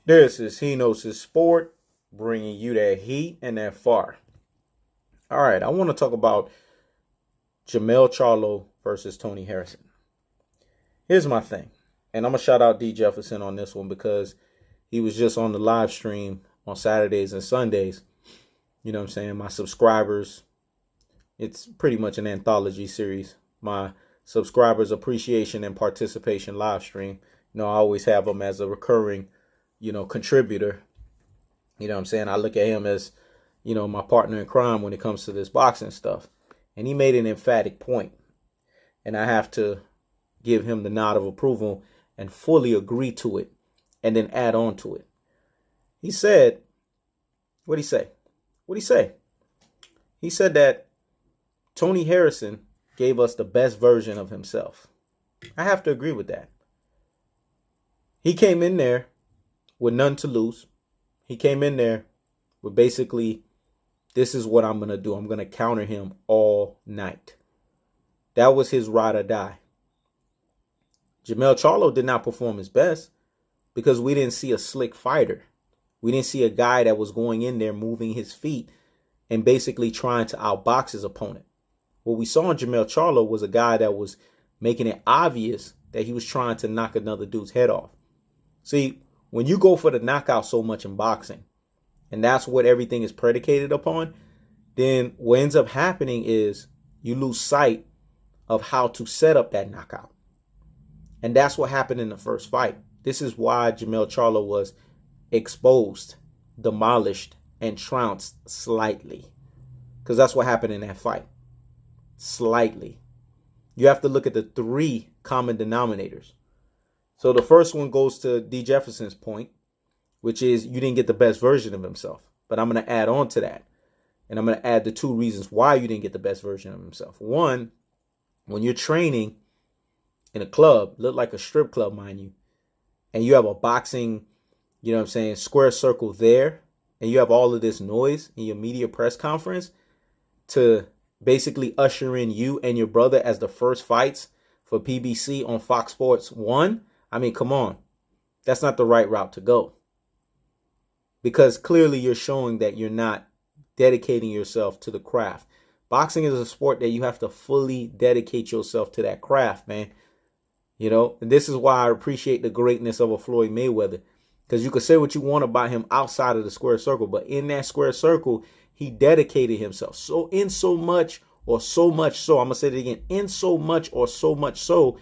This is He Knows His Sport, bringing you that heat and that fire. All right, I want to talk about Jermall Charlo versus Tony Harrison. Here's my thing, and I'm going to shout out D. Jefferson on this one because he was just on the live stream on Saturdays and Sundays. You know what I'm saying? My subscribers, it's pretty much an anthology series. My subscribers' appreciation and participation live stream. I always have him as a recurring contributor. You know what I'm saying? I look at him as, my partner in crime when it comes to this boxing stuff. And he made an emphatic point. And I have to give him the nod of approval and fully agree to it and then add on to it. He said, what'd he say? What'd he say? He said that Tony Harrison gave us the best version of himself. I have to agree with that. He came in there with none to lose. He came in there with basically, this is what I'm going to do. I'm going to counter him all night. That was his ride or die. Jermall Charlo did not perform his best because we didn't see a slick fighter. We didn't see a guy that was going in there moving his feet and basically trying to outbox his opponent. What we saw in Jermall Charlo was a guy that was making it obvious that he was trying to knock another dude's head off. See, when you go for the knockout so much in boxing, and that's what everything is predicated upon, then what ends up happening is you lose sight of how to set up that knockout. And that's what happened in the first fight. This is why Jermall Charlo was exposed, demolished, and trounced slightly. Because that's what happened in that fight. Slightly. You have to look at the three common denominators. So the first one goes to D. Jefferson's point, which is you didn't get the best version of himself. But I'm going to add on to that. And I'm going to add the two reasons why you didn't get the best version of himself. One, when you're training in a club, look like a strip club, mind you, and you have a boxing, square circle there, and you have all of this noise in your media press conference to basically usher in you and your brother as the first fights for PBC on Fox Sports 1. I mean, come on. That's not the right route to go. Because clearly you're showing that you're not dedicating yourself to the craft. Boxing is a sport that you have to fully dedicate yourself to that craft, man. And this is why I appreciate the greatness of a Floyd Mayweather. Because you could say what you want about him outside of the square circle, but in that square circle, he dedicated himself. So I'm going to say it again, in so much so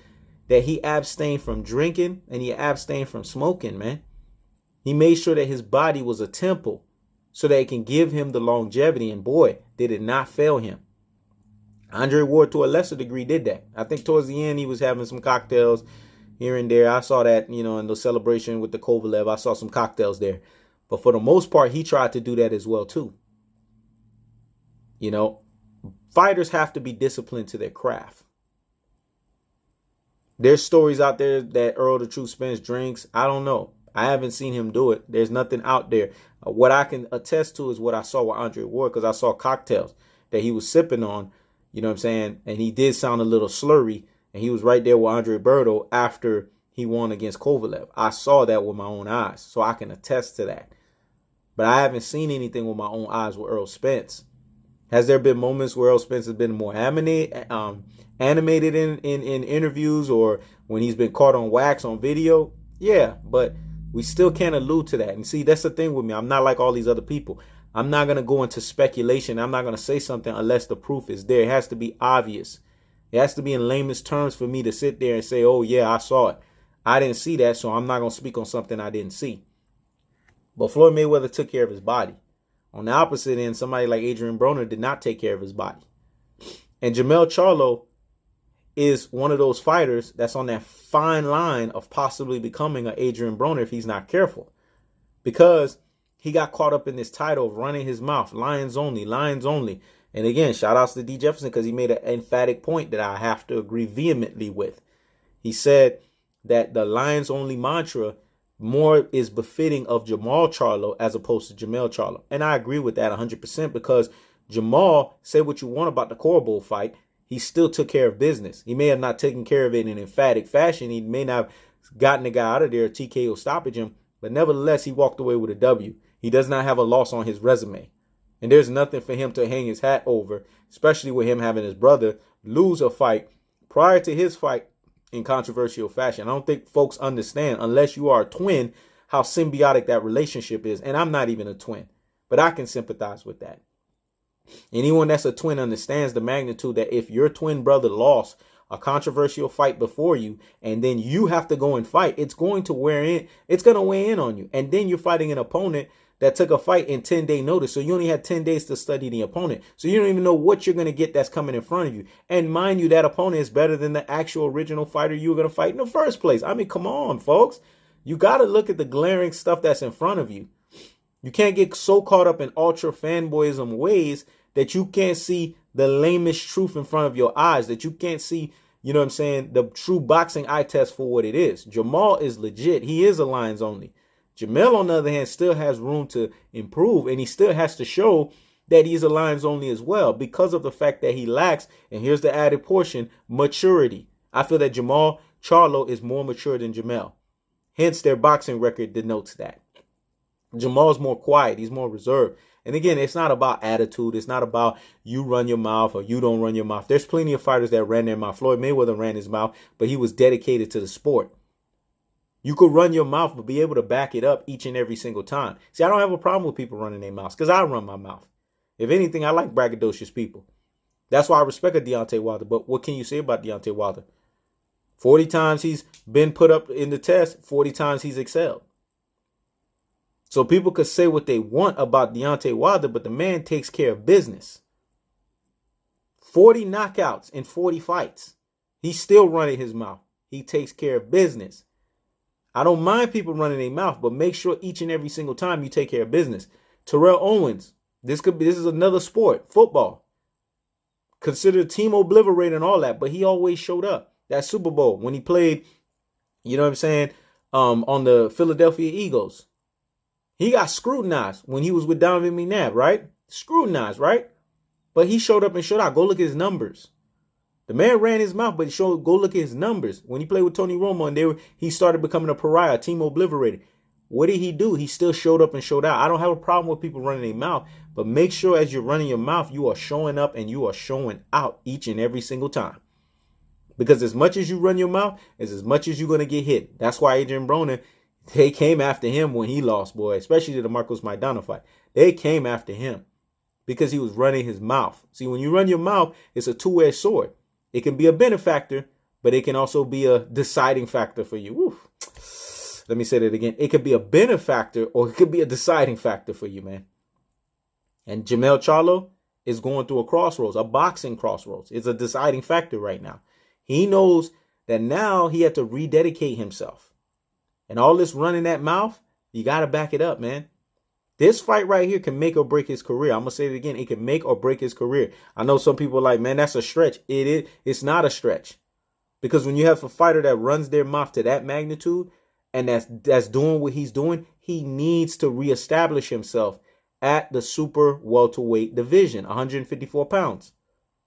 that he abstained from drinking and he abstained from smoking, man. He made sure that his body was a temple so that it can give him the longevity. And boy, did it not fail him. Andre Ward, to a lesser degree, did that. I think towards the end, he was having some cocktails here and there. I saw that, in the celebration with the Kovalev. I saw some cocktails there. But for the most part, he tried to do that as well, too. Fighters have to be disciplined to their craft. There's stories out there that Earl the Truth Spence drinks. I don't know. I haven't seen him do it. There's nothing out there. What I can attest to is what I saw with Andre Ward, because I saw cocktails that he was sipping on, you know what I'm saying? And he did sound a little slurry, and he was right there with Andre Berto after he won against Kovalev. I saw that with my own eyes, so I can attest to that. But I haven't seen anything with my own eyes with Earl Spence. Has there been moments where Earl Spence has been more animated in interviews or when he's been caught on wax on video? Yeah, but we still can't allude to that. And see, that's the thing with me. I'm not like all these other people. I'm not going to go into speculation. I'm not going to say something unless the proof is there. It has to be obvious. It has to be in layman's terms for me to sit there and say, oh, yeah, I saw it. I didn't see that, so I'm not going to speak on something I didn't see. But Floyd Mayweather took care of his body. On the opposite end, somebody like Adrian Broner did not take care of his body. And Jermall Charlo is one of those fighters that's on that fine line of possibly becoming an Adrian Broner if he's not careful. Because he got caught up in this title of running his mouth, lions only, lions only. And again, shout outs to D. Jefferson because he made an emphatic point that I have to agree vehemently with. He said that the lions only mantra more is befitting of Jermall Charlo as opposed to Jermall Charlo. And I agree with that 100% because Jermall, say what you want about the Corbo fight, he still took care of business. He may have not taken care of it in an emphatic fashion. He may not have gotten the guy out of there, TKO stoppage him, But nevertheless, he walked away with a W. He does not have a loss on his resume. And there's nothing for him to hang his hat over, especially with him having his brother lose a fight prior to his fight in controversial fashion. I don't think folks understand, unless you are a twin, how symbiotic that relationship is. And I'm not even a twin, but I can sympathize with that. Anyone that's a twin understands the magnitude that if your twin brother lost a controversial fight before you, and then you have to go and fight, it's going to weigh in on you. And then you're fighting an opponent that took a fight in 10-day notice. So you only had 10 days to study the opponent. So you don't even know what you're going to get that's coming in front of you. And mind you, that opponent is better than the actual original fighter you were going to fight in the first place. I mean, come on, folks. You got to look at the glaring stuff that's in front of you. You can't get so caught up in ultra fanboyism ways that you can't see the lamest truth in front of your eyes, that you can't see, you know what I'm saying, the true boxing eye test for what it is. Jermall is legit. He is a Lions only. Jermall, on the other hand, still has room to improve, and he still has to show that he's a Lions only as well because of the fact that he lacks, and here's the added portion, maturity. I feel that Jermall Charlo is more mature than Jermall. Hence, their boxing record denotes that. Jermall's more quiet. He's more reserved. And again, it's not about attitude. It's not about you run your mouth or you don't run your mouth. There's plenty of fighters that ran their mouth. Floyd Mayweather ran his mouth, but he was dedicated to the sport. You could run your mouth, but be able to back it up each and every single time. See, I don't have a problem with people running their mouths because I run my mouth. If anything, I like braggadocious people. That's why I respect a Deontay Wilder. But what can you say about Deontay Wilder? 40 times he's been put up in the test, 40 times he's excelled. So people could say what they want about Deontay Wilder, but the man takes care of business. 40 knockouts in 40 fights. He's still running his mouth. He takes care of business. I don't mind people running their mouth, but make sure each and every single time you take care of business. Terrell Owens, this is another sport, football. Considered team obliterated and all that, but he always showed up. That Super Bowl when he played, you know what I'm saying, on the Philadelphia Eagles. He got scrutinized when he was with Donovan McNabb, right? Scrutinized, right? But he showed up and showed out. Go look at his numbers. The man ran his mouth, but go look at his numbers. When he played with Tony Romo and he started becoming a pariah, team obliterated. What did he do? He still showed up and showed out. I don't have a problem with people running their mouth, but make sure as you're running your mouth, you are showing up and you are showing out each and every single time. Because as much as you run your mouth, is as much as you're going to get hit. That's why Adrian Broner, they came after him when he lost, boy, especially the Marcos Maidana fight. They came after him because he was running his mouth. See, when you run your mouth, it's a two-edged sword. It can be a benefactor, but it can also be a deciding factor for you. Woof. Let me say that again. It could be a benefactor or it could be a deciding factor for you, man. And Jermall Charlo is going through a crossroads, a boxing crossroads. It's a deciding factor right now. He knows that now he had to rededicate himself. And all this running that mouth, you got to back it up, man. This fight right here can make or break his career. I'm going to say it again. It can make or break his career. I know some people are like, man, that's a stretch. It is. It's not a stretch. Because when you have a fighter that runs their mouth to that magnitude and that's doing what he's doing, he needs to reestablish himself at the super welterweight division, 154 pounds.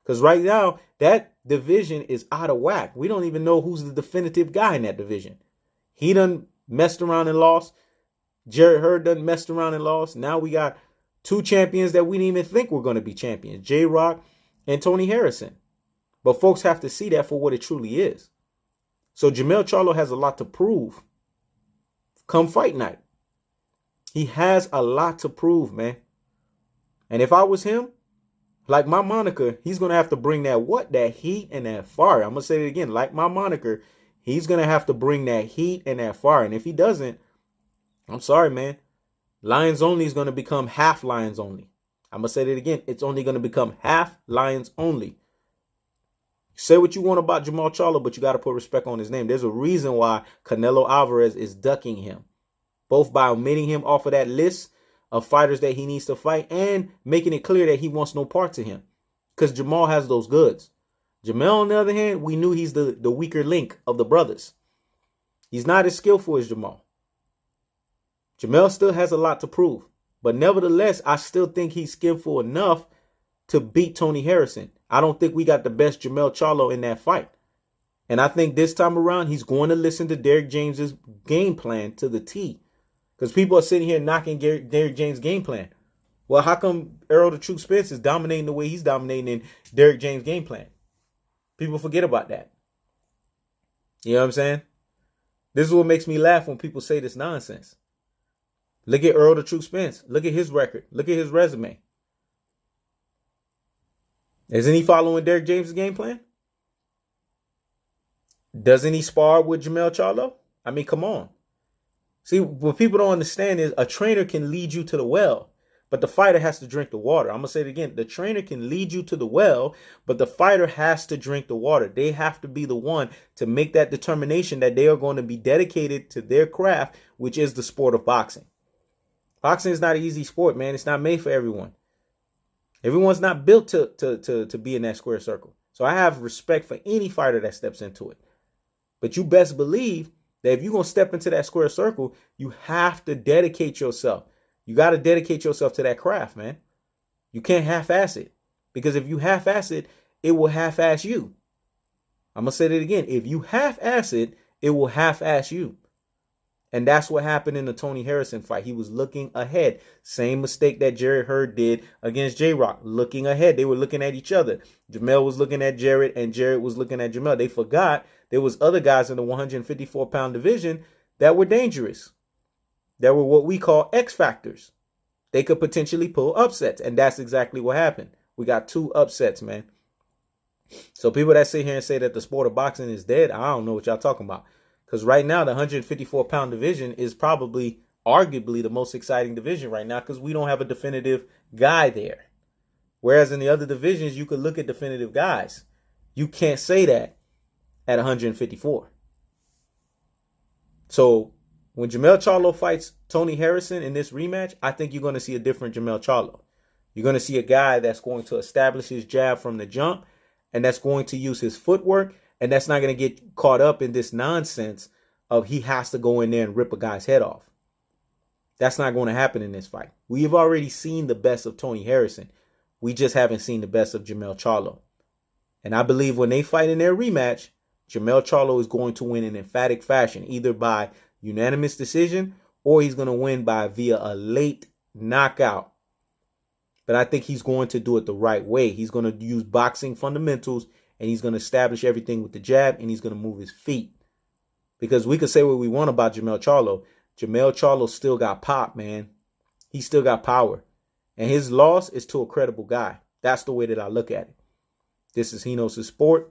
Because right now, that division is out of whack. We don't even know who's the definitive guy in that division. He done messed around and lost. Jarrett Hurd done messed around and lost. Now we got two champions that we didn't even think were going to be champions, J-Rock and Tony Harrison. But folks have to see that for what it truly is. So Jermall Charlo has a lot to prove come fight night. He has a lot to prove, man. And if I was him, like my moniker, he's going to have to bring that heat and that fire. I'm going to say it again. Like my moniker, he's going to have to bring that heat and that fire. And if he doesn't, I'm sorry, man. Lions only is going to become half Lions only. I'm going to say that again. It's only going to become half Lions only. Say what you want about Jermall Charlo, but you got to put respect on his name. There's a reason why Canelo Alvarez is ducking him. Both by omitting him off of that list of fighters that he needs to fight and making it clear that he wants no part to him. Because Jermall has those goods. Jermall, on the other hand, we knew he's the weaker link of the brothers. He's not as skillful as Jermall. Jermall still has a lot to prove. But nevertheless, I still think he's skillful enough to beat Tony Harrison. I don't think we got the best Jermall Charlo in that fight. And I think this time around, he's going to listen to Derrick James's game plan to the T. Because people are sitting here knocking Derrick James' game plan. Well, how come Errol the Truth Spence is dominating the way he's dominating in Derrick James' game plan? People forget about that. You know what I'm saying? This is what makes me laugh when people say this nonsense. Look at Errol the Truth Spence. Look at his record. Look at his resume. Isn't he following Derrick James' game plan? Doesn't he spar with Jermall Charlo? I mean, come on. See, what people don't understand is a trainer can lead you to the well, but the fighter has to drink the water. I'm going to say it again. The trainer can lead you to the well, but the fighter has to drink the water. They have to be the one to make that determination that they are going to be dedicated to their craft, which is the sport of boxing. Boxing is not an easy sport, man. It's not made for everyone. Everyone's not built to be in that square circle. So I have respect for any fighter that steps into it. But you best believe that if you're going to step into that square circle, you have to dedicate yourself. You got to dedicate yourself to that craft, man. You can't half-ass it. Because if you half-ass it, it will half-ass you. I'm going to say that again. If you half-ass it, it will half-ass you. And that's what happened in the Tony Harrison fight. He was looking ahead. Same mistake that Jarrett Hurd did against J-Rock. Looking ahead. They were looking at each other. Jermall was looking at Jarrett and Jarrett was looking at Jermall. They forgot there was other guys in the 154-pound division that were dangerous. That were what we call X factors. They could potentially pull upsets. And that's exactly what happened. We got 2 upsets, man. So people that sit here and say that the sport of boxing is dead, I don't know what y'all talking about. Because right now, the 154-pound division is probably, arguably, the most exciting division right now because we don't have a definitive guy there. Whereas in the other divisions, you could look at definitive guys. You can't say that at 154. So when Jermall Charlo fights Tony Harrison in this rematch, I think you're going to see a different Jermall Charlo. You're going to see a guy that's going to establish his jab from the jump and that's going to use his footwork. And that's not going to get caught up in this nonsense of he has to go in there and rip a guy's head off. That's not going to happen in this fight. We've already seen the best of Tony Harrison. We just haven't seen the best of Jermall Charlo. And I believe when they fight in their rematch, Jermall Charlo is going to win in emphatic fashion, either by unanimous decision or he's going to win by via a late knockout. But I think he's going to do it the right way. He's going to use boxing fundamentals. And he's going to establish everything with the jab, and he's going to move his feet. Because we could say what we want about Jermall Charlo. Jermall Charlo still got pop, man. He still got power. And his loss is to a credible guy. That's the way that I look at it. This is He Knows His Sport.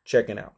Checking out.